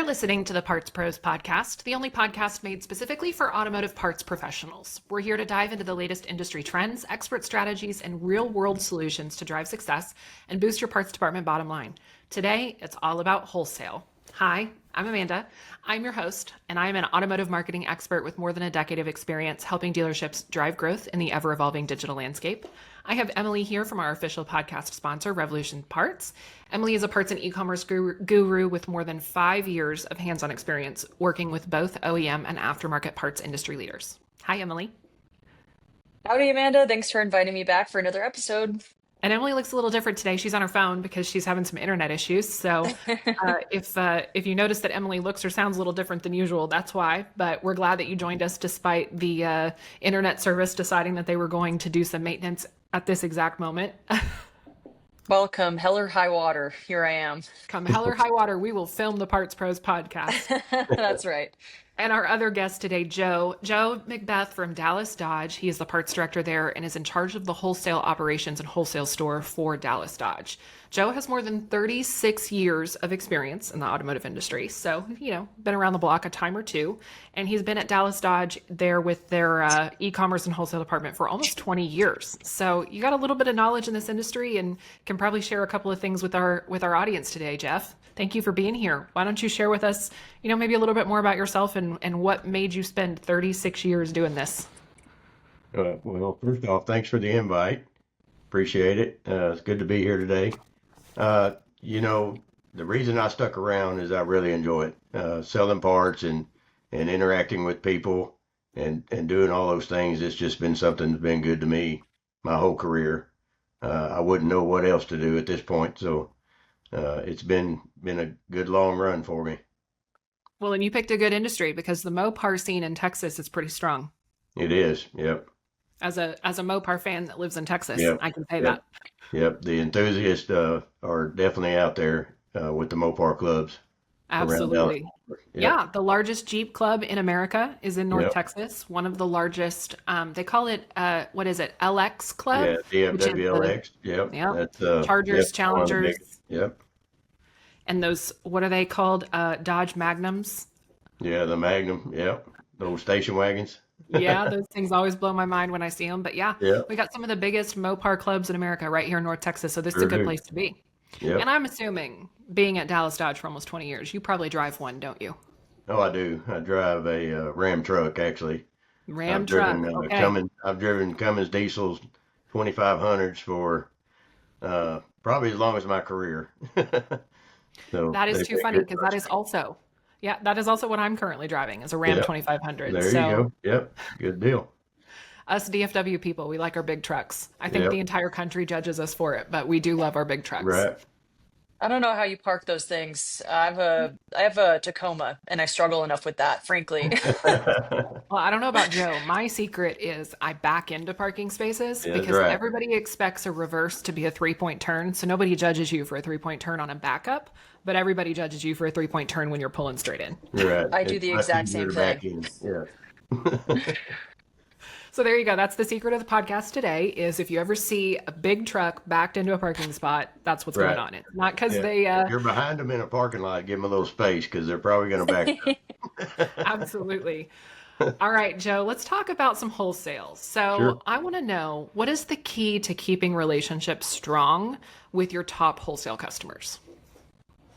listening to the Parts Pros podcast, the only podcast made specifically for automotive parts professionals. We're here to dive into the latest industry trends, expert strategies, and real-world solutions to drive success and boost your parts department bottom line. Today, it's all about wholesale. Hi, I'm Amanda. I'm your host, and I am an automotive marketing expert with more than a decade of experience helping dealerships drive growth in the ever-evolving digital landscape. I have Emily here from our official podcast sponsor, RevolutionParts. Emily is a parts and e-commerce guru with more than 5 years of hands-on experience working with both OEM and aftermarket parts industry leaders. Hi, Emily. Howdy, Amanda. Thanks for inviting me back for another episode. And Emily looks a little different today. She's on her phone because she's having some internet issues. So if you notice that Emily looks or sounds a little different than usual, that's why. But we're glad that you joined us despite the internet service deciding that they were going to do some maintenance at this exact moment. Welcome, hell or high water. Here I am. Come hell or high water, we will film the Parts Pros podcast. That's right. And our other guest today, Joe McBeth from Dallas Dodge. He is the parts director there and is in charge of the wholesale operations and wholesale store for Dallas Dodge. Joe has more than 36 years of experience in the automotive industry. So, been around the block a time or two. And he's been at Dallas Dodge there with their e-commerce and wholesale department for almost 20 years. So you got a little bit of knowledge in this industry and can probably share a couple of things with our audience today, Jeff. Thank you for being here. Why don't you share with us, maybe a little bit more about yourself and what made you spend 36 years doing this? Well, first off, thanks for the invite. Appreciate it. It's good to be here today. The reason I stuck around is I really enjoy it. Selling parts and interacting with people and doing all those things. It's just been something that's been good to me my whole career. I wouldn't know what else to do at this point. So it's been a good long run for me. Well, and you picked a good industry because the Mopar scene in Texas is pretty strong. It is. Yep. As a Mopar fan that lives in Texas, Yep. I can say Yep. that. Yep. The enthusiasts are definitely out there with the Mopar clubs around Dallas. Absolutely. Yep. Yeah, the largest Jeep club in America is in North Yep. Texas. One of the largest, they call it, what is it, LX Club? Yeah. Which is the, DFWLX. Yep. yeah, That's Chargers, definitely one of the Challengers, biggest. Yep. and those, what are they called? Dodge Magnums. Yeah. The Magnum. Yep. Those station wagons. Yeah, those things always blow my mind when I see them. But yeah, Yep. we got some of the biggest Mopar clubs in America right here in North Texas. So this is a Sure good do. place to be. Yep. And I'm assuming, being at Dallas Dodge for almost 20 years, you probably drive one, don't you? Oh, I do. I drive a Ram truck actually. Ram truck. Okay. I've driven Cummins diesels 2500s for probably as long as my career. So That is they've too been funny good because for us. that is also what I'm currently driving is a Ram Yep. 2500. There you So go. Yep. Good deal. us DFW people, we like our big trucks. I think Yep. the entire country judges us for it, but we do love our big trucks. Right. I don't know how you park those things. I have a Tacoma, and I struggle enough with that, frankly. Well, I don't know about Joe. My secret is I back into parking spaces Yeah, that's because right. everybody expects a reverse to be a 3-point turn. So nobody judges you for a 3-point turn on a backup, but everybody judges you for a 3-point turn when you're pulling straight in. Right. I do It's the much exact easier same to back thing. in. Yeah. So there you go. That's the secret of the podcast today is if you ever see a big truck backed into a parking spot, that's what's going Right. on. It's not because Yeah. they If you're behind them in a parking lot, give them a little space because they're probably going to back up. absolutely. All right, Joe, let's talk about some wholesale. So Sure. I want to know what is the key to keeping relationships strong with your top wholesale customers?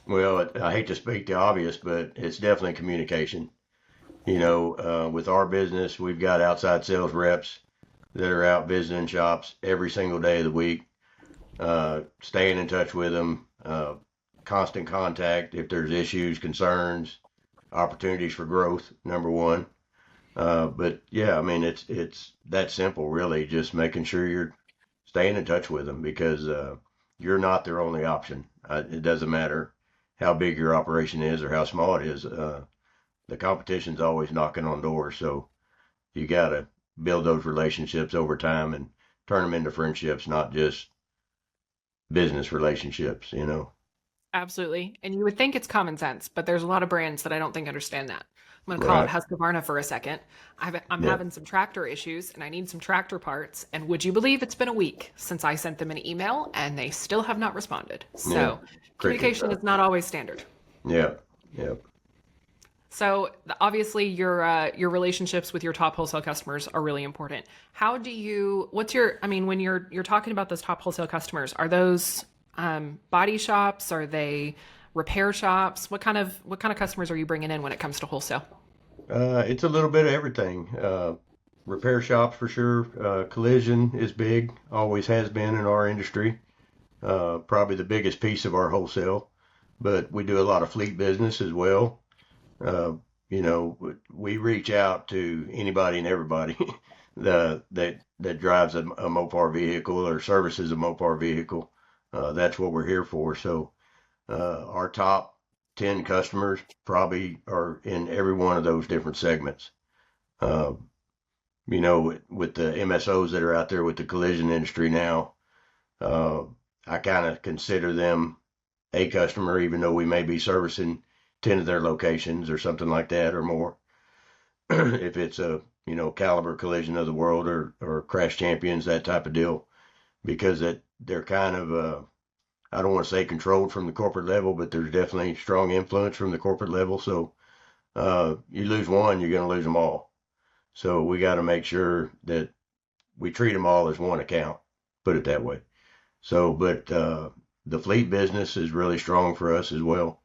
Well, I hate to speak the obvious, but it's definitely communication. With our business, we've got outside sales reps that are out visiting shops every single day of the week, staying in touch with them, constant contact if there's issues, concerns, opportunities for growth, number one. But yeah, I mean, it's that simple, really, just making sure you're staying in touch with them because you're not their only option. It doesn't matter how big your operation is or how small it is. The competition's always knocking on doors, so you got to build those relationships over time and turn them into friendships, not just business relationships. Absolutely. And you would think it's common sense, but there's a lot of brands that I don't think understand that. I'm going to call out Right. Husqvarna for a second. I'm Yeah. having some tractor issues and I need some tractor parts. And would you believe it's been a week since I sent them an email and they still have not responded? Yeah. So Crickets. communication is not always standard. Yeah. Yeah. So obviously your relationships with your top wholesale customers are really important. How do you what's your I mean when you're talking about those top wholesale customers, are those body shops? Are they repair shops? What kind of customers are you bringing in when it comes to wholesale? It's a little bit of everything. Repair shops for sure. Collision is big, always has been in our industry. Probably the biggest piece of our wholesale, but we do a lot of fleet business as well. Uh, we reach out to anybody and everybody that drives a Mopar vehicle or services a Mopar vehicle. That's what we're here for. So our top 10 customers probably are in every one of those different segments. Uh, with the MSOs that are out there with the collision industry now, uh, I kind of consider them a customer, even though we may be servicing 10 of their locations or something like that or more. If it's a, Caliber Collision of the World or Crash Champions, that type of deal, because they're kind of, I don't want to say controlled from the corporate level, but there's definitely strong influence from the corporate level. So you lose one, you're going to lose them all. So we got to make sure that we treat them all as one account, put it that way. So, but the fleet business is really strong for us as well.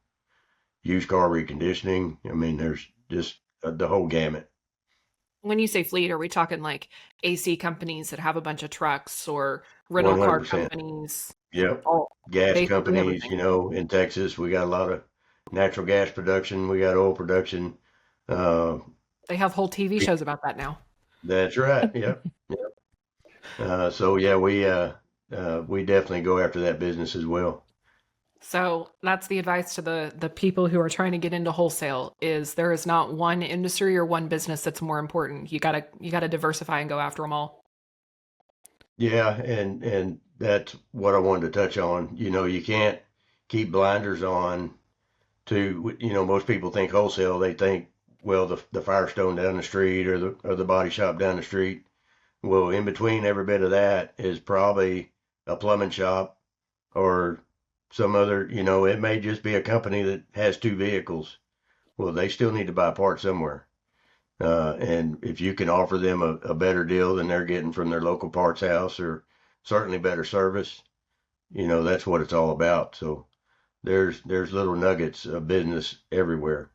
Used car reconditioning. I mean, there's just the whole gamut. When you say fleet, are we talking like AC companies that have a bunch of trucks or rental car 100%. companies? Yep. Oh, Gas basically companies, everything. in Texas, we got a lot of natural gas production. We got oil production. Uh, They have whole TV shows about that now. that's right. Yep. Yep. So yeah, we definitely go after that business as well. So that's the advice to the people who are trying to get into wholesale is there is not one industry or one business that's more important. You gotta diversify and go after them all. Yeah, and that's what I wanted to touch on. You can't keep blinders on to, most people think wholesale, they think, well, the Firestone down the street or the body shop down the street. Well, in between every bit of that is probably a plumbing shop or some other, it may just be a company that has two vehicles. Well, they still need to buy parts somewhere. And if you can offer them a better deal than they're getting from their local parts house or certainly better service, that's what it's all about. So there's little nuggets of business everywhere.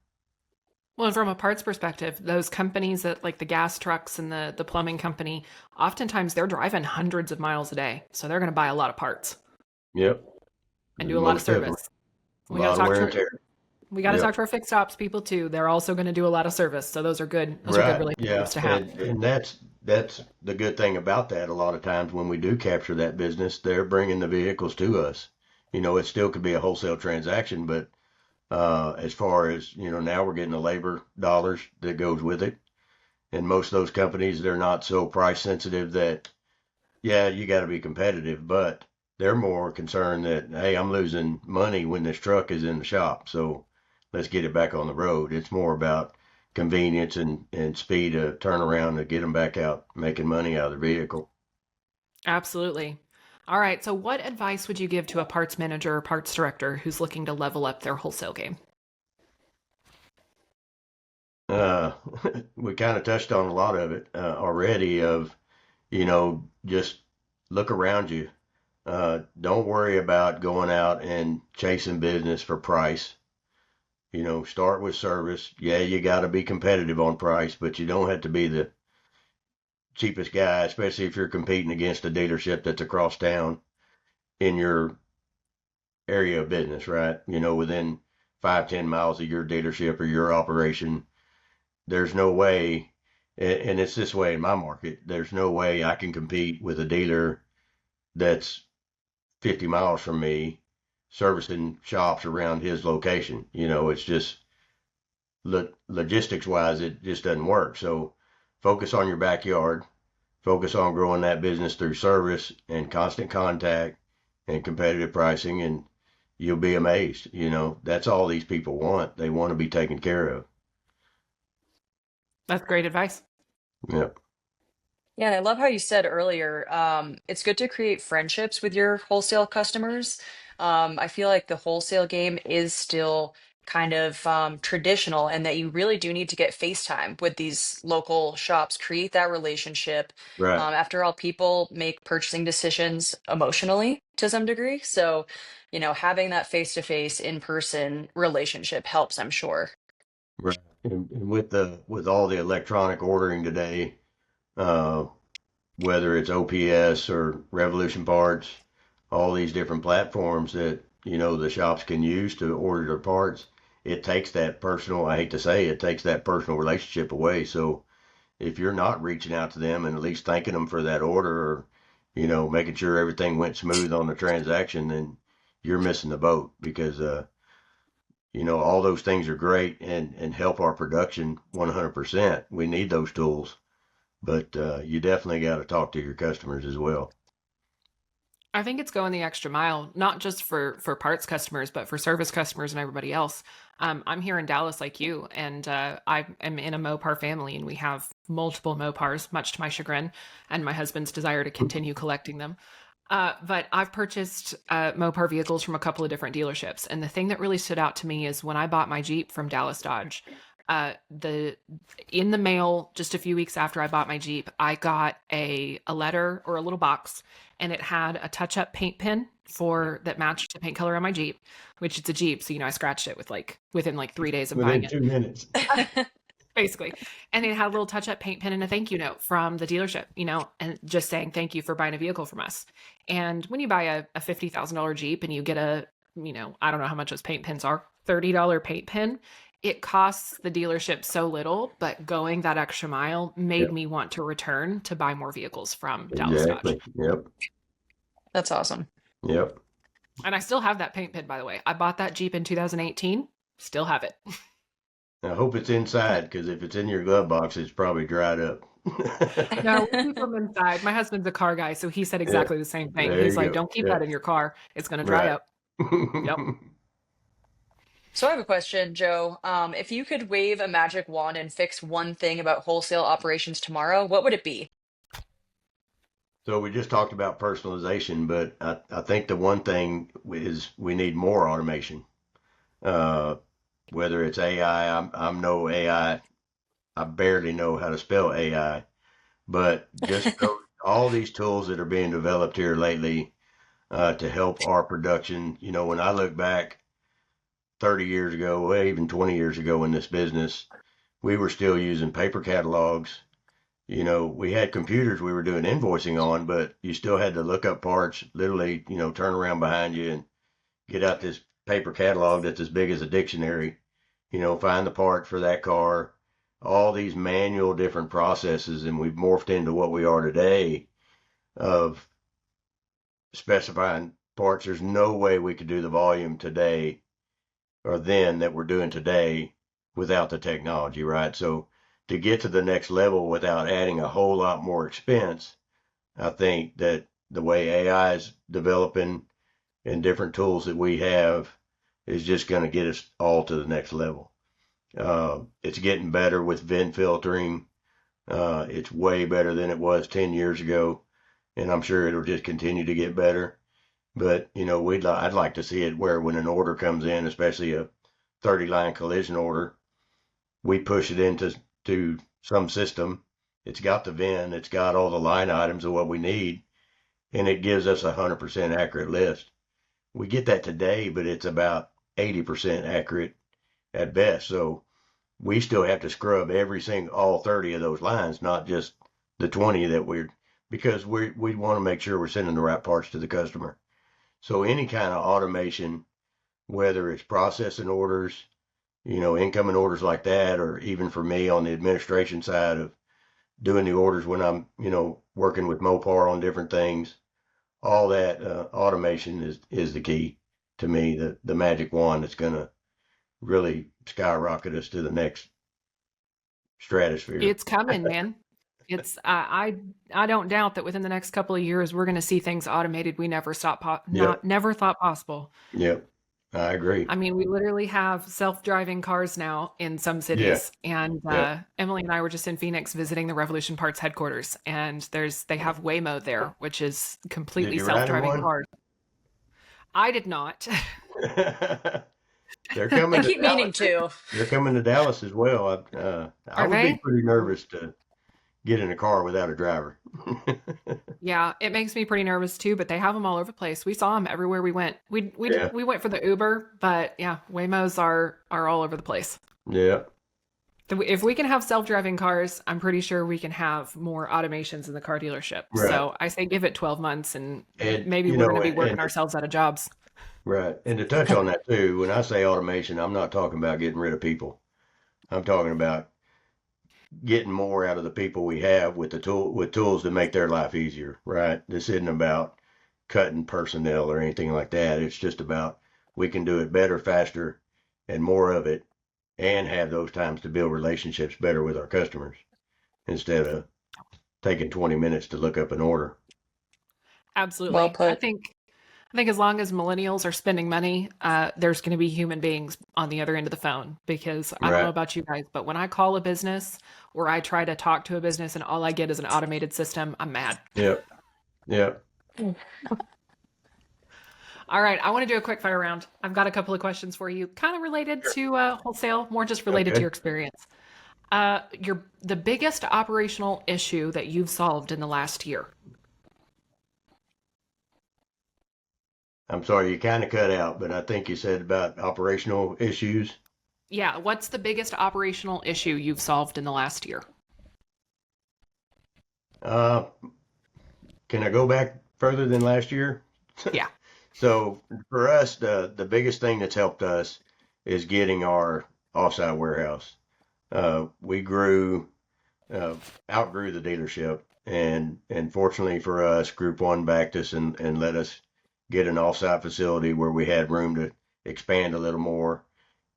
Well, and from a parts perspective, those companies that like the gas trucks and the plumbing company, oftentimes they're driving hundreds of miles a day. So they're gonna buy a lot of parts Yep, and do a lot of most definitely. service. A We gotta lot of talk wear and to tear. we gotta talk Yep. to our fixed ops people too. They're also gonna do a lot of service. So those are good Right. Yeah. relationships to have. And that's the good thing about that. A lot of times when we do capture that business, they're bringing the vehicles to us. It still could be a wholesale transaction, but as far as, now we're getting the labor dollars that goes with it. And most of those companies, they're not so price sensitive that, yeah, you got to be competitive, but they're more concerned that, hey, I'm losing money when this truck is in the shop. So let's get it back on the road. It's more about convenience and speed of turnaround to get them back out making money out of the vehicle. Absolutely. All right. So, what advice would you give to a parts manager or parts director who's looking to level up their wholesale game? Uh, we kind of touched on a lot of it already of, just look around you. Don't worry about going out and chasing business for price. Start with service. Yeah, you got to be competitive on price, but you don't have to be the cheapest guy, especially if you're competing against a dealership that's across town in your area of business, right? Within 5, 10 miles of your dealership or your operation, there's no way, and it's this way in my market, there's no way I can compete with a dealer that's 50 miles from me servicing shops around his location. It's just logistics wise, it just doesn't work. So focus on your backyard, focus on growing that business through service and constant contact and competitive pricing, and you'll be amazed. That's all these people want. They want to be taken care of. That's great advice. Yep. Yeah, and I love how you said earlier, it's good to create friendships with your wholesale customers. I feel like the wholesale game is still kind of traditional, and that you really do need to get FaceTime with these local shops, create that relationship. Right. After all, people make purchasing decisions emotionally to some degree. So, having that face-to-face, in-person relationship helps, I'm sure. Right. And with all the electronic ordering today, uh, whether it's OPS or Revolution Parts, all these different platforms that the shops can use to order their parts, it takes that personal. I hate to say it takes that personal relationship away. So if you're not reaching out to them and at least thanking them for that order, or making sure everything went smooth on the transaction, then you're missing the boat because all those things are great and help our production 100%. We need those tools, but you definitely got to talk to your customers as well. I think it's going the extra mile, not just for parts customers, but for service customers and everybody else. I'm here in Dallas, like you, and I am in a Mopar family, and we have multiple Mopars, much to my chagrin, and my husband's desire to continue collecting them. But I've purchased Mopar vehicles from a couple of different dealerships, and the thing that really stood out to me is when I bought my Jeep from Dallas Dodge. The In the mail, just a few weeks after I bought my Jeep, I got a letter or a little box, and it had a touch-up paint pen for that matched the paint color on my Jeep, which it's a Jeep, so I scratched it within like 3 days of buying Within it. 2 minutes. Basically. And it had a little touch-up paint pen and a thank you note from the dealership, and just saying thank you for buying a vehicle from us. And when you buy a $50,000 Jeep and you get I don't know how much those paint pens are, $30 paint pen, it costs the dealership so little, but going that extra mile made Yep. me want to return to buy more vehicles from Dallas Dodge. Exactly. Yep. That's awesome. Yep. And I still have that paint pen, by the way. I bought that Jeep in 2018, still have it. I hope it's inside, because if it's in your glove box, it's probably dried up. No, we keep them inside. My husband's a car guy, so he said Yeah. exactly the same thing. There He's you like, go. don't keep Yeah. that in your car. It's going to dry Right. up. Yep. So I have a question, Joe. If you could wave a magic wand and fix one thing about wholesale operations tomorrow, what would it be? So we just talked about personalization, but I think the one thing is we need more automation. Uh, whether it's AI, I'm no AI. I barely know how to spell AI, but just all these tools that are being developed here lately to help our production. When I look back 30 years ago, well, even 20 years ago in this business, we were still using paper catalogs. We had computers we were doing invoicing on, but you still had to look up parts, literally, turn around behind you and get out this paper catalog that's as big as a dictionary, find the part for that car, all these manual different processes. And we've morphed into what we are today of specifying parts. There's no way we could do the volume today or then that we're doing today without the technology, right? So to get to the next level without adding a whole lot more expense, I think that the way AI is developing and different tools that we have is just going to get us all to the next level. It's getting better with vent filtering. It's way better than it was 10 years ago, and I'm sure it'll just continue to get better. But I'd like to see it where when an order comes in, especially a 30-line collision order, we push it into some system. It's got the VIN, it's got all the line items of what we need, and it gives us 100% accurate list. We get that today, but it's about 80% accurate at best. So we still have to scrub all 30 of those lines, not just the 20 because we want to make sure we're sending the right parts to the customer. So any kind of automation, whether it's processing orders, incoming orders like that, or even for me on the administration side of doing the orders when I'm, working with Mopar on different things, all that automation is the key to me, the magic wand that's going to really skyrocket us to the next stratosphere. It's coming, man. It's I don't doubt that within the next couple of years we're going to see things automated we never Yep. never thought possible. Yep. I agree. I mean, we literally have self-driving cars now in some Yeah. cities, and Yep. Emily and I were just in Phoenix visiting the Revolution Parts headquarters, and they have Waymo there, which is Did completely you ride in self-driving one? cars. I did not. they're I coming to keep meaning Dallas. to. They're coming to Dallas as well. I Are would be they? pretty nervous to get in a car without a driver. Yeah, it makes me pretty nervous too, but they have them all over the place. We saw them everywhere we went. Yeah, We went for the Uber, but yeah, Waymos are all over the place. yeah, If we can have self-driving cars, I'm pretty sure we can have more automations in the car dealership. right. So I say give it 12 months and And maybe you we're going know, to be and working ourselves out of jobs. right. And to touch on that too, when I say automation, I'm not talking about getting rid of people. I'm talking about getting more out of the people we have with tools to make their life easier, right? This isn't about cutting personnel or anything like that. It's just about we can do it better, faster, and more of it, and have those times to build relationships better with our customers instead of taking 20 minutes to look up an order. Well Absolutely. put. I think as long as millennials are spending money, there's going to be human beings on the other end of the phone. Because I don't know Right. about you guys, but when I call a business or I try to talk to a business and all I get is an automated system, I'm mad. Yep. Yep. All right, I want to do a quick fire round. I've got a couple of questions for you, kind of related to wholesale, more just related to Okay. your experience. The biggest operational issue that you've solved in the last year. I'm sorry, you kind of cut out, but I think you said about operational issues. Yeah, what's the biggest operational issue you've solved in the last year? Uh, can I go back further than last year? Yeah. So for us, the biggest thing that's helped us is getting our offsite warehouse. We uh, outgrew the dealership, and fortunately for us, Group One backed us and let us get an offsite facility where we had room to expand a little more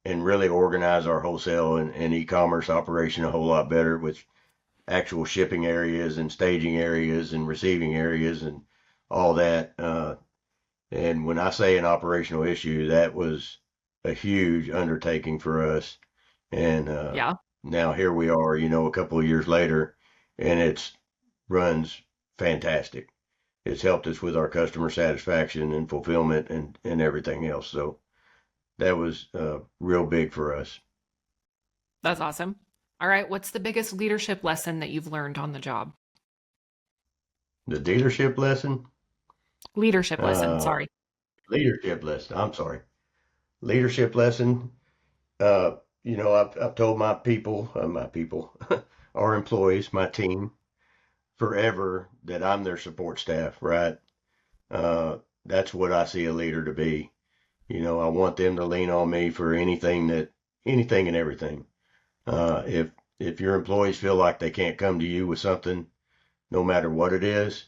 and really organize our wholesale and e-commerce operation a whole lot better with actual shipping areas and staging areas and receiving areas and all that. And when I say an operational issue, that was a huge undertaking for us. And Yeah. now here we are, a couple of years later, and it's runs fantastic. It's helped us with our customer satisfaction and fulfillment and everything else. So that was real big for us. That's awesome. All right, what's the biggest leadership lesson that you've learned on the job? The dealership lesson, Leadership lesson, uh, sorry. leadership lesson. I'm sorry, leadership lesson. I've told my people, our employees, my team, forever that I'm their support staff, right? That's what I see a leader to be. I want them to lean on me for anything and everything. If your employees feel like they can't come to you with something, no matter what it is,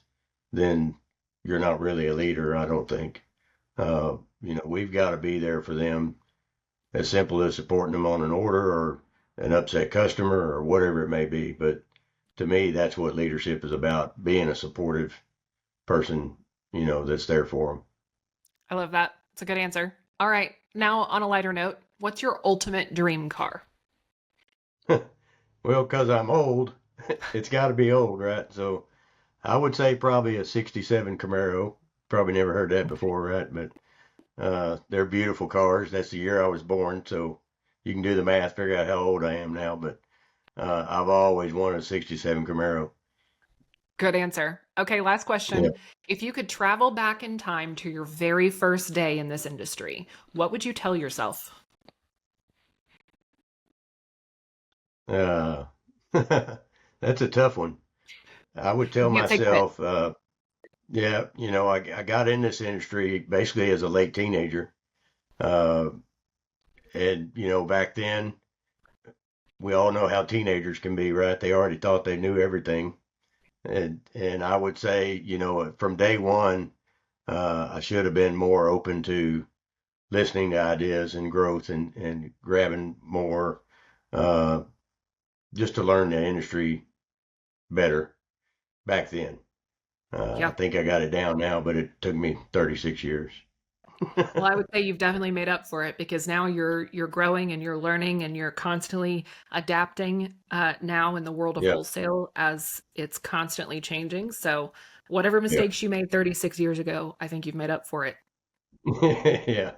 then you're not really a leader, I don't think. We've got to be there for them, as simple as supporting them on an order or an upset customer or whatever it may be. But to me, that's what leadership is about, being a supportive person, that's there for I love that. It's a good answer. All right, now on a lighter note, what's your ultimate dream car? them. Well, because I'm old, it's got to be old, right? So I would say probably a 67 Camaro. Probably never heard that before, right? But they're beautiful cars. That's the year I was born, so you can do the math, figure out how old I am now. But I've always wanted a 67 Camaro. Good answer. Okay, last Yeah. question. If you could travel back in time to your very first day in this industry, what would you tell yourself? Uh, that's a tough one. I would tell You can't say quit. myself, yeah, I got in this industry basically as a late teenager. Uh, and, back then, we all know how teenagers can be, right? They already thought they knew everything. And I would say, from day one, I should have been more open to listening to ideas and growth and grabbing more, uh, just to learn the industry better back then. I Yeah. think I got it down now, but it took me 36 years. Well, I would say you've definitely made up for it because now you're growing and you're learning and you're constantly adapting now in the world of Yeah. wholesale as it's constantly changing. So whatever Yeah. mistakes you made 36 years ago, I think you've made up for it. Yeah.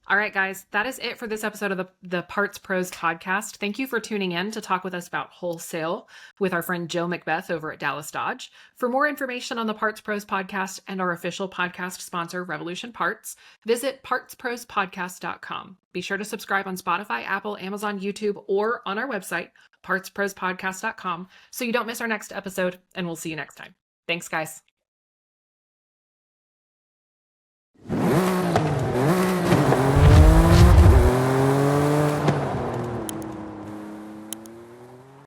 All right, guys, that is it for this episode of the Parts Pros podcast. Thank you for tuning in to talk with us about wholesale with our friend Joe McBeth over at Dallas Dodge. For more information on the Parts Pros podcast and our official podcast sponsor, Revolution Parts, visit partsprospodcast.com. Be sure to subscribe on Spotify, Apple, Amazon, YouTube, or on our website, partsprospodcast.com, so you don't miss our next episode, and we'll see you next time. Thanks, guys.